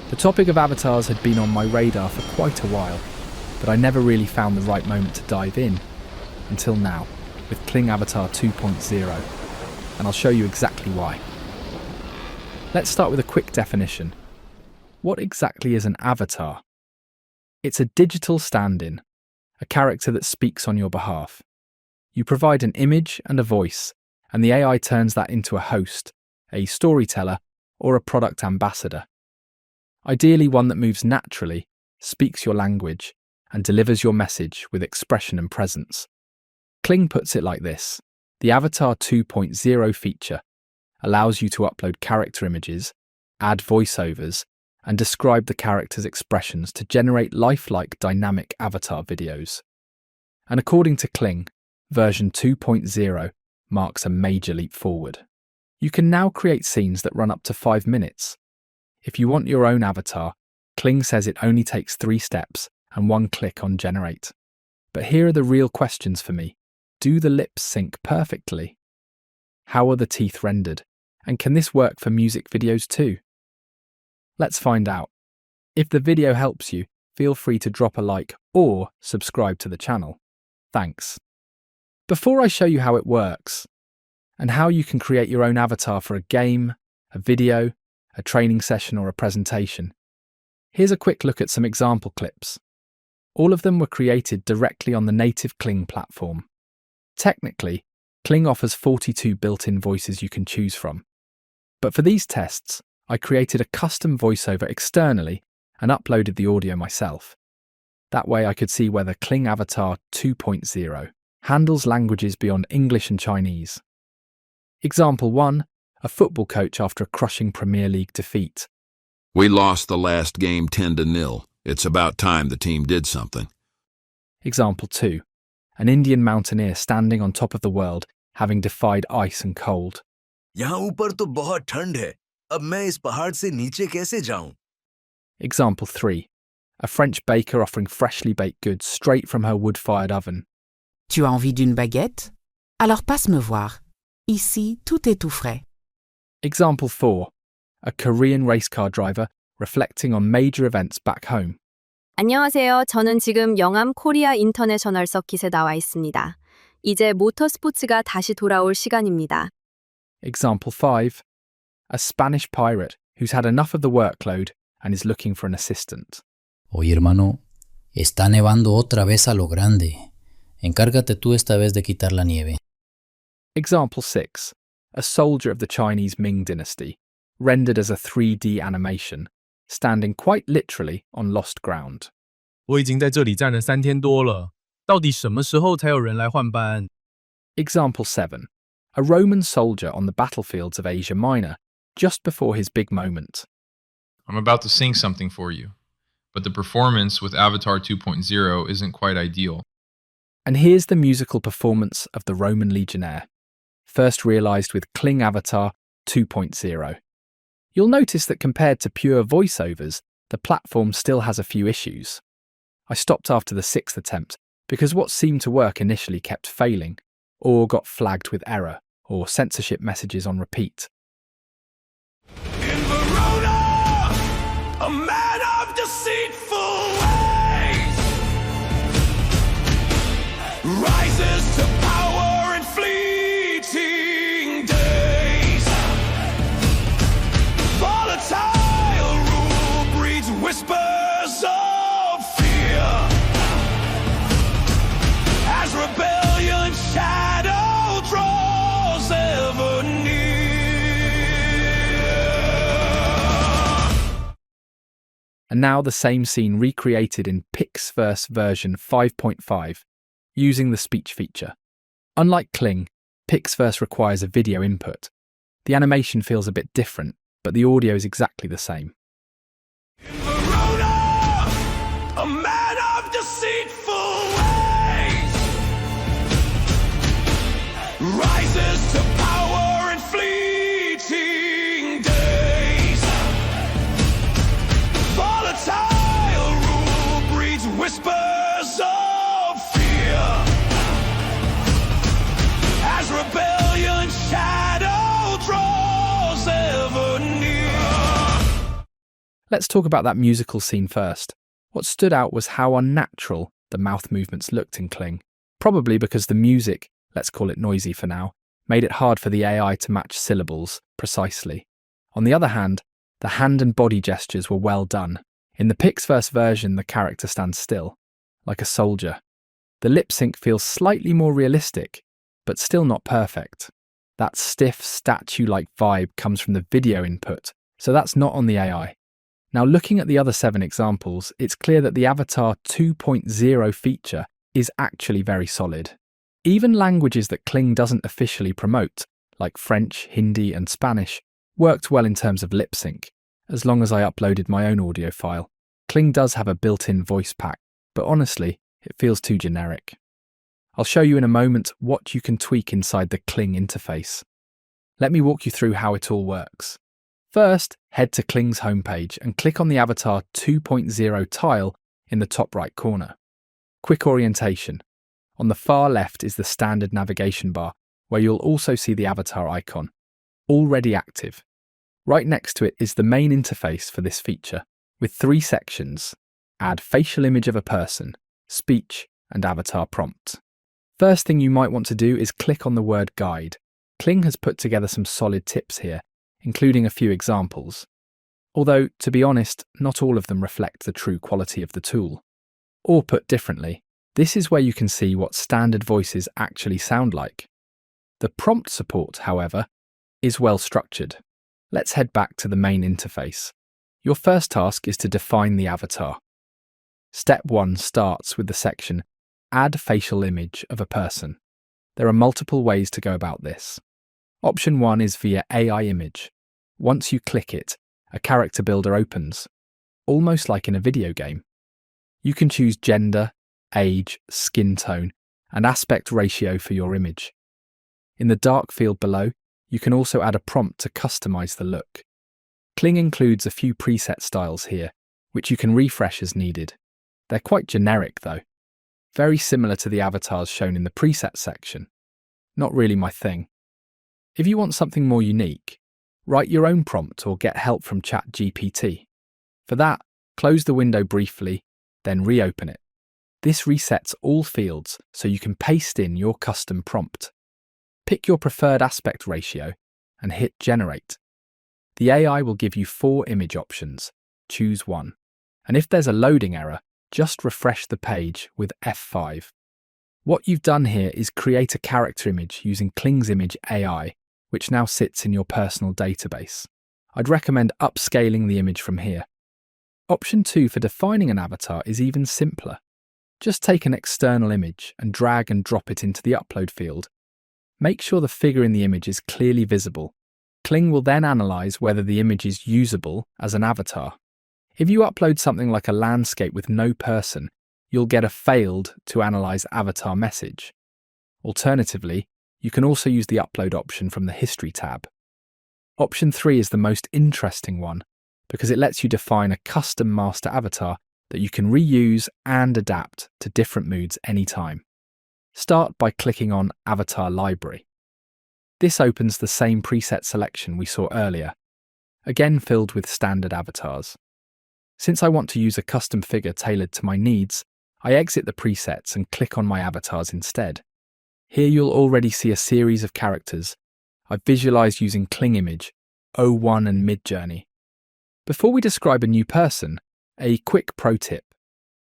The topic of avatars had been on my radar for quite a while, but I never really found the right moment to dive in, until now, with Kling Avatar 2.0, and I'll show you exactly why. Let's start with a quick definition. What exactly is an avatar? It's a digital stand-in, a character that speaks on your behalf. You provide an image and a voice, and the AI turns that into a host, a storyteller, or a product ambassador. Ideally one that moves naturally, speaks your language, and delivers your message with expression and presence. Kling puts it like this: the Avatar 2.0 feature allows you to upload character images, add voiceovers, and describe the character's expressions to generate lifelike dynamic avatar videos. And according to Kling, version 2.0 marks a major leap forward. You can now create scenes that run up to 5 minutes. If you want your own avatar, Kling says it only takes 3 steps and 1 click on generate. But here are the real questions for me. Do the lips sync perfectly? How are the teeth rendered? And can this work for music videos too? Let's find out. If the video helps you, feel free to drop a like or subscribe to the channel. Thanks. Before I show you how it works, and how you can create your own avatar for a game, a video, a training session or a presentation, here's a quick look at some example clips. All of them were created directly on the native Kling platform. Technically, Kling offers 42 built-in voices you can choose from. But for these tests, I created a custom voiceover externally and uploaded the audio myself. That way I could see whether Kling Avatar 2.0 handles languages beyond English and Chinese. Example 1, a football coach after a crushing Premier League defeat. We lost the last game 10-0. It's about time the team did something. Example 2, an Indian mountaineer standing on top of the world, having defied ice and cold. यहाँ ऊपर तो बहुत ठंड है. अब मैं इस पहाड़ से नीचे कैसे जाऊं? Example 3, a French baker offering freshly baked goods straight from her wood-fired oven. Tu as envie d'une baguette? Alors passe me voir. Ici, tout est tout frais. Example 4, a Korean race car driver reflecting on major events back home. 안녕하세요. 저는 지금 영암 코리아 인터내셔널 서킷에 나와 있습니다. 이제 모터스포츠가 다시 돌아올 시간입니다. Example 5, a Spanish pirate who's had enough of the workload and is looking for an assistant. Oye, hermano, está nevando otra vez a lo grande. Encárgate tú esta vez de quitar la nieve. Example 6, a soldier of the Chinese Ming dynasty, rendered as a 3D animation, standing quite literally on lost ground. 我已经在这里站了3天多了，到底什么时候才有人来换班？ Example 7, a Roman soldier on the battlefields of Asia Minor, just before his big moment. I'm about to sing something for you, but the performance with Avatar 2.0 isn't quite ideal. And here's the musical performance of the Roman legionnaire, first realised with Kling Avatar 2.0. You'll notice that compared to pure voiceovers, the platform still has a few issues. I stopped after the 6th attempt because what seemed to work initially kept failing, or got flagged with error, or censorship messages on repeat. In Verona, a man of deceitful ways rises to power in fleeting days. Volatile rule breeds whispers of fear as rebellion shadow draws ever near. And now the same scene recreated in PixVerse version 5.5, using the speech feature. Unlike Kling, PixVerse requires a video input. The animation feels a bit different, but the audio is exactly the same. In Verona, a man of deceitful ways rises to power in fleeting days. Volatile rule breeds whispers of fear as rebellion shadow draws ever near. Let's talk about that musical scene first. What stood out was how unnatural the mouth movements looked in Kling, probably because the music, let's call it noisy for now, made it hard for the AI to match syllables precisely. On the other hand, the hand and body gestures were well done. In the PixVerse version, the character stands still, like a soldier. The lip sync feels slightly more realistic, but still not perfect. That stiff, statue-like vibe comes from the video input, so that's not on the AI. Now, looking at the other 7 examples, it's clear that the Avatar 2.0 feature is actually very solid. Even languages that Kling doesn't officially promote, like French, Hindi, and Spanish, worked well in terms of lip sync, as long as I uploaded my own audio file. Kling does have a built-in voice pack, but honestly, it feels too generic. I'll show you in a moment what you can tweak inside the Kling interface. Let me walk you through how it all works. First, head to Kling's homepage and click on the Avatar 2.0 tile in the top right corner. Quick orientation. On the far left is the standard navigation bar, where you'll also see the avatar icon, already active. Right next to it is the main interface for this feature, with 3 sections: add facial image of a person, speech, and avatar prompt. First thing you might want to do is click on the word guide. Kling has put together some solid tips here, including a few examples. Although, to be honest, not all of them reflect the true quality of the tool. Or put differently, this is where you can see what standard voices actually sound like. The prompt support, however, is well structured. Let's head back to the main interface. Your first task is to define the avatar. Step 1 starts with the section Add facial image of a person. There are multiple ways to go about this. Option 1 is via AI image. Once you click it, a character builder opens, almost like in a video game. You can choose gender, age, skin tone, and aspect ratio for your image. In the dark field below, you can also add a prompt to customize the look. Kling includes a few preset styles here, which you can refresh as needed. They're quite generic though, very similar to the avatars shown in the preset section. Not really my thing. If you want something more unique, write your own prompt or get help from ChatGPT. For that, close the window briefly, then reopen it. This resets all fields so you can paste in your custom prompt. Pick your preferred aspect ratio and hit generate. The AI will give you 4 image options. Choose one. And if there's a loading error, just refresh the page with F5. What you've done here is create a character image using Kling's Image AI, which now sits in your personal database. I'd recommend upscaling the image from here. Option 2 for defining an avatar is even simpler. Just take an external image and drag and drop it into the upload field. Make sure the figure in the image is clearly visible. Kling will then analyze whether the image is usable as an avatar. If you upload something like a landscape with no person, you'll get a failed to analyze avatar message. Alternatively, you can also use the upload option from the history tab. Option 3 is the most interesting one because it lets you define a custom master avatar that you can reuse and adapt to different moods anytime. Start by clicking on Avatar Library. This opens the same preset selection we saw earlier, again filled with standard avatars. Since I want to use a custom figure tailored to my needs, I exit the presets and click on my avatars instead. Here you'll already see a series of characters I've visualized using Kling Image, O1 and Midjourney. Before we describe a new person, a quick pro tip.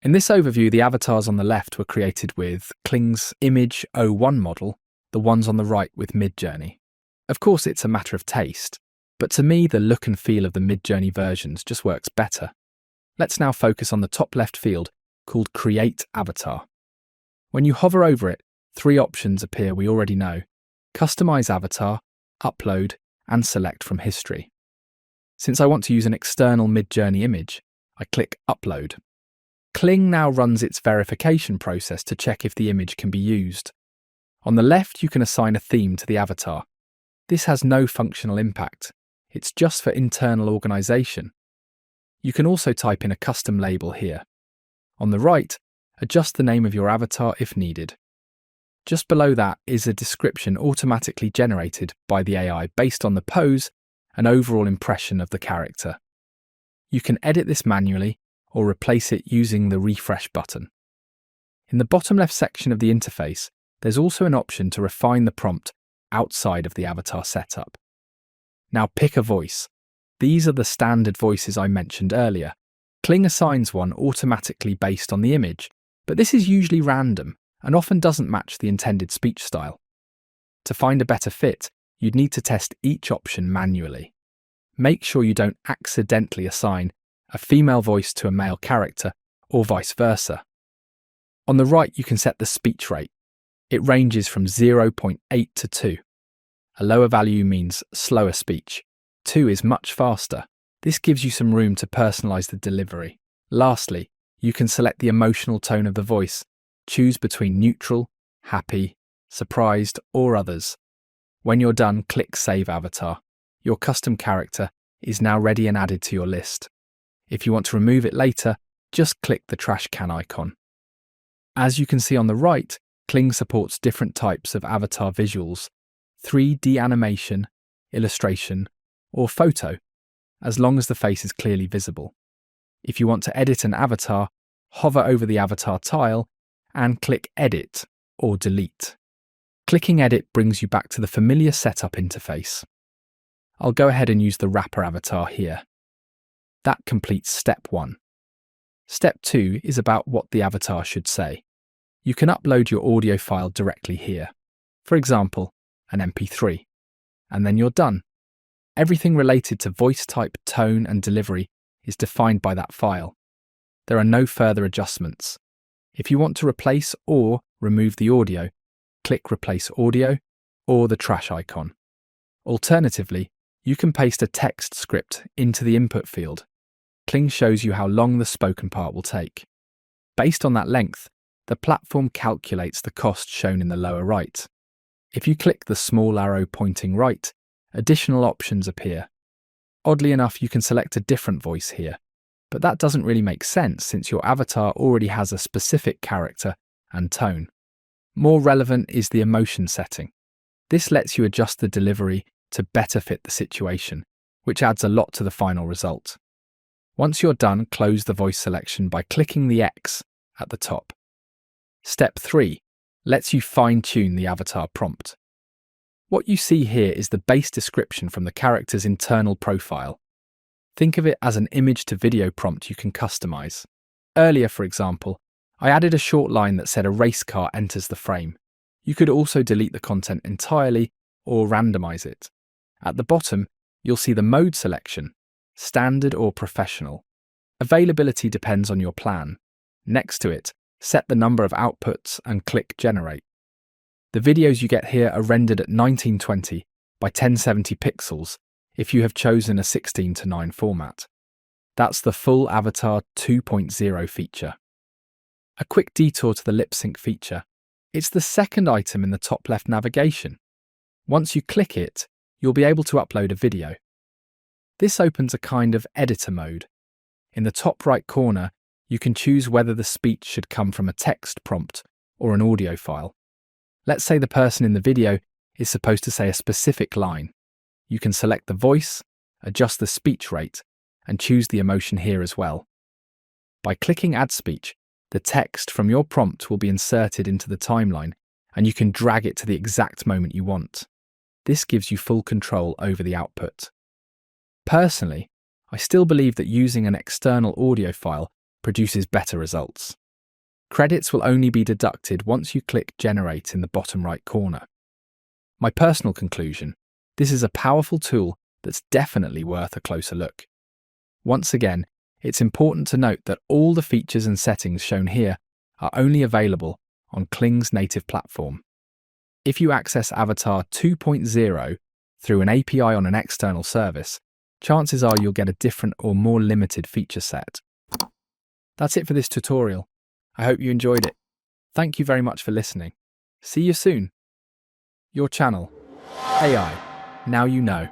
In this overview, the avatars on the left were created with Kling's Image O1 model, the ones on the right with Midjourney. Of course, it's a matter of taste, but to me, the look and feel of the Midjourney versions just works better. Let's now focus on the top left field called Create Avatar. When you hover over it, 3 options appear we already know: Customize Avatar, Upload, and Select from History. Since I want to use an external Midjourney image, I click Upload. Kling now runs its verification process to check if the image can be used. On the left, you can assign a theme to the avatar. This has no functional impact. It's just for internal organization. You can also type in a custom label here. On the right, adjust the name of your avatar if needed. Just below that is a description automatically generated by the AI based on the pose and overall impression of the character. You can edit this manually or replace it using the refresh button. In the bottom left section of the interface, there's also an option to refine the prompt outside of the avatar setup. Now pick a voice. These are the standard voices I mentioned earlier. Kling assigns one automatically based on the image, but this is usually random and often doesn't match the intended speech style. To find a better fit, you'd need to test each option manually. Make sure you don't accidentally assign a female voice to a male character or vice versa. On the right, you can set the speech rate. It ranges from 0.8 to 2. A lower value means slower speech. 2 is much faster. This gives you some room to personalize the delivery. Lastly, you can select the emotional tone of the voice. Choose between neutral, happy, surprised, or others. When you're done, click Save Avatar. Your custom character is now ready and added to your list. If you want to remove it later, just click the trash can icon. As you can see on the right, Kling supports different types of avatar visuals: 3D animation, illustration, or photo, as long as the face is clearly visible. If you want to edit an avatar, hover over the avatar tile and click Edit or Delete. Clicking Edit brings you back to the familiar setup interface. I'll go ahead and use the wrapper avatar here. That completes step 1. Step 2 is about what the avatar should say. You can upload your audio file directly here, for example, an MP3, and then you're done. Everything related to voice type, tone, and delivery is defined by that file. There are no further adjustments. If you want to replace or remove the audio, click Replace Audio or the trash icon. Alternatively, you can paste a text script into the input field. Kling shows you how long the spoken part will take. Based on that length, the platform calculates the cost shown in the lower right. If you click the small arrow pointing right, additional options appear. Oddly enough, you can select a different voice here, but that doesn't really make sense since your avatar already has a specific character and tone. More relevant is the emotion setting. This lets you adjust the delivery to better fit the situation, which adds a lot to the final result. Once you're done, close the voice selection by clicking the X at the top. Step 3 lets you fine-tune the avatar prompt. What you see here is the base description from the character's internal profile. Think of it as an image-to-video prompt you can customize. Earlier, for example, I added a short line that said a race car enters the frame. You could also delete the content entirely or randomize it. At the bottom, you'll see the mode selection, standard or professional. Availability depends on your plan. Next to it, set the number of outputs and click Generate. The videos you get here are rendered at 1920 by 1070 pixels if you have chosen a 16:9 format. That's the full Avatar 2.0 feature. A quick detour to the lip sync feature. It's the second item in the top left navigation. Once you click it, you'll be able to upload a video. This opens a kind of editor mode. In the top right corner, you can choose whether the speech should come from a text prompt or an audio file. Let's say the person in the video is supposed to say a specific line. You can select the voice, adjust the speech rate, and choose the emotion here as well. By clicking Add Speech, the text from your prompt will be inserted into the timeline, and you can drag it to the exact moment you want. This gives you full control over the output. Personally, I still believe that using an external audio file produces better results. Credits will only be deducted once you click Generate in the bottom right corner. My personal conclusion: this is a powerful tool that's definitely worth a closer look. Once again, it's important to note that all the features and settings shown here are only available on Kling's native platform. If you access Avatar 2.0 through an API on an external service, chances are you'll get a different or more limited feature set. That's it for this tutorial. I hope you enjoyed it. Thank you very much for listening. See you soon. Your channel, AI, Now You Know.